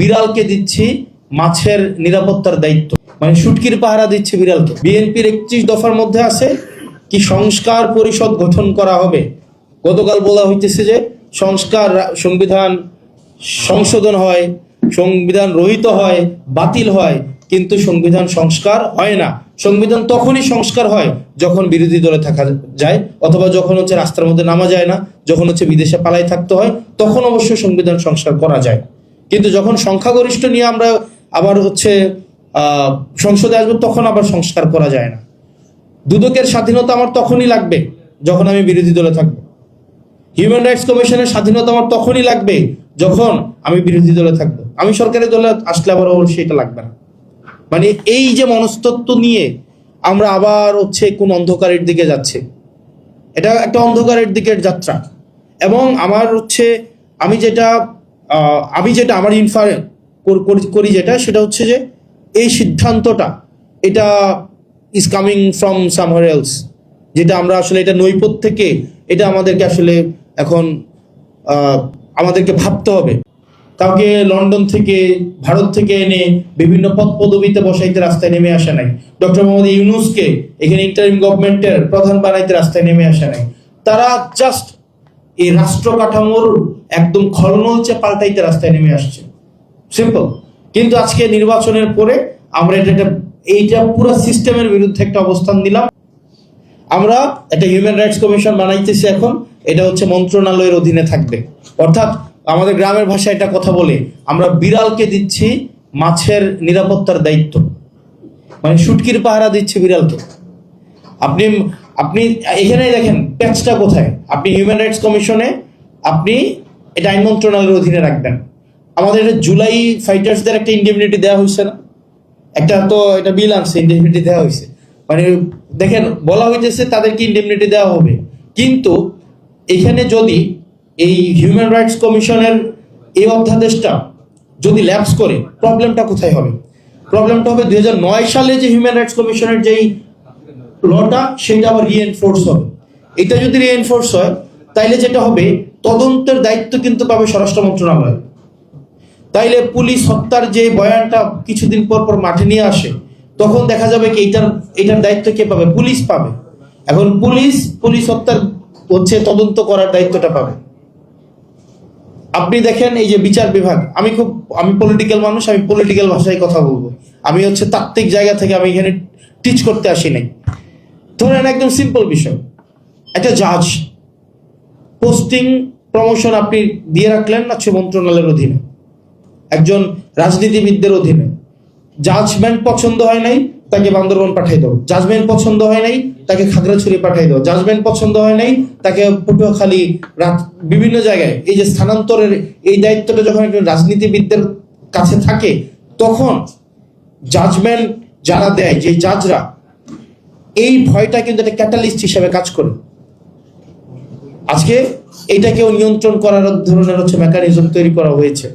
বিড়ালকে দিচ্ছি মাছের নিরাপত্তার দায়িত্ব, মানে শুটকির পাহারা দিচ্ছে বিড়ালকে। বিএনপির 31 দফার মধ্যে আছে কি সংস্কার পরিষদ গঠন করা হবে। গতকাল বলা হইতেছে যে সংবিধান সংশোধন হয়, সংবিধান রহিত হয়, বাতিল হয়, কিন্তু সংবিধান সংস্কার হয় না। সংবিধান তখনই সংস্কার হয় যখন বিরোধী দলে থাকা যায়, অথবা যখন রাস্তার মধ্যে নামা যায় না, যখন বিদেশে পালাই থাকতে হয়, তখন অবশ্যই সংবিধান সংস্কার করা যায়। কিন্তু যখন সংখ্যাগরিষ্ঠ নিয়ে আমরা আবার সংসদে আসবো, তখন আবার সংস্কার করা যায় না। দুদকের স্বাধীনতা আমার তখনই লাগবে যখন আমি বিরোধী দলে থাকবো। হিউম্যান রাইটস কমিশনের স্বাধীনতা আমার তখনই লাগবে যখন আমি বিরোধী দলে থাকবো। আমি সরকারি দলে আসলে আবার সেটা লাগবে না। মানে এই যে মনস্তত্ব নিয়ে আমরা আবার কোন অন্ধকারের দিকে যাচ্ছে, এটা একটা অন্ধকারের দিকের যাত্রা। এবং আমার আমি যেটা আমার ইনফার করি সেটা হচ্ছে যে এই সিদ্ধান্তটা এটা ইজ কামিং ফ্রম সামহার এলস, যেটা আমরা আসলে এটা নৈপথ্য থেকে এটা আমাদেরকে আসলে এখন আমাদেরকে ভাবতে হবে। কাউকে লন্ডন থেকে ভারত থেকে এনে বিভিন্ন পদ পদবিতে বসাইতে রাস্তায় নেমে আসে নাই। ডক্টর মোহাম্মদ ইউনূসকে এখানে ইন্টারিম গভর্নমেন্টের প্রধান বানাইতে রাস্তায় নেমে আসে নাই। তারা জাস্ট এই রাষ্ট্র কাঠামোর একদম খলনলচে পাল্টাইতে রাস্তায় নেমে আসছে, সিম্পল। কিন্তু আজকে নির্বাচনের পরে আমরা এইটা পুরো সিস্টেমের বিরুদ্ধে একটা অবস্থান নিলাম। আমরা একটা হিউম্যান রাইটস কমিশন বানাইতেছি এখন, এটা মন্ত্রণালয়ের অধীনে থাকবে। অর্থাৎ আমাদের গ্রামের ভাষায় একটা কথা বলে, আমরা বিড়ালকে দিচ্ছি মাছের নিরাপত্তার দায়িত্ব, মানে শুটকির পাহারা দিচ্ছে বিড়ালকে। আপনি আপনি এখানে দেখেন প্যাচটা কোথায়। আপনি হিউম্যান রাইটস কমিশনে আপনি এটা আইন মন্ত্রণালয়ের অধীনে রাখবেন। আমাদের জুলাই ফাইটার্সদের একটা ইন্ডেমনিটি দেওয়া হয়েছে না, এটা বিল আনছে, ইন্ডেমনিটি দেওয়া হয়েছে। মানে দেখেন বলা হইতেছে তাদেরকে ইন্ডেমনিটি দেওয়া হবে, কিন্তু এখানে যদি এই হিউম্যান রাইটস কমিশনের এই অধ্যাদেশটা যদি ল্যাপস করে, প্রবলেমটা কোথায় হবে? প্রবলেমটা হবে 2009 সালে যে হিউম্যান রাইটস কমিশনের যেই লটা, সেটা আবার রিএনফোর্স হবে। এটা যদি রিএনফোর্স হয়, তাইলে যেটা হবে, তদন্তের দায়িত্ব কিন্তু পাবে স্বরাষ্ট্র মন্ত্রণালয়। তাইলে পুলিশ হত্যার যে বয়ানটা কিছুদিন পর পর মাঠে নিয়ে আসে, তখন দেখা যাবে কি এটার দায়িত্ব কে পাবে? পুলিশ পাবে। এখন পুলিশ হত্যার তদন্ত করার দায়িত্বটা পাবে। আপনি দেখেন এই যে বিচার বিভাগ, আমি পলিটিক্যাল মানুষ, আমি পলিটিক্যাল ভাষায় কথা বলবো। আমি তাত্ত্বিক জায়গা থেকে আমি এখানে টিচ করতে আসি নাই। ধরেন একদম সিম্পল বিষয়, একটা জাজ পোস্টিং প্রমোশন আপনি দিয়ে রাখলেন না মন্ত্রণালয়ের অধীনে, একজন রাজনীতিবিদদের অধীনে। জাজমেন্ট পছন্দ হয় নাই, তাকে বান্দরবান পাঠাই দাও। জাজমেন্ট পছন্দ হয় নাই, তাকে খাগড়াছড়ি পাঠাই দাও। জাজমেন্ট পছন্দ হয় নাই, তাকে পটুয়াখালী, বিভিন্ন জায়গায়। এই যে স্থানান্তরের এই দায়িত্বটা যখন একজন রাজনীতিবিদদের কাছে থাকে, তখন জাজমেন্ট যারা দেয়, যে জাজরা, এই ভয়টা কিন্তু একটা ক্যাটালিস্ট হিসেবে কাজ করে। আজকে এটাকেও নিয়ন্ত্রণ করার ধরনের মেকানিজম তৈরি করা হয়েছে।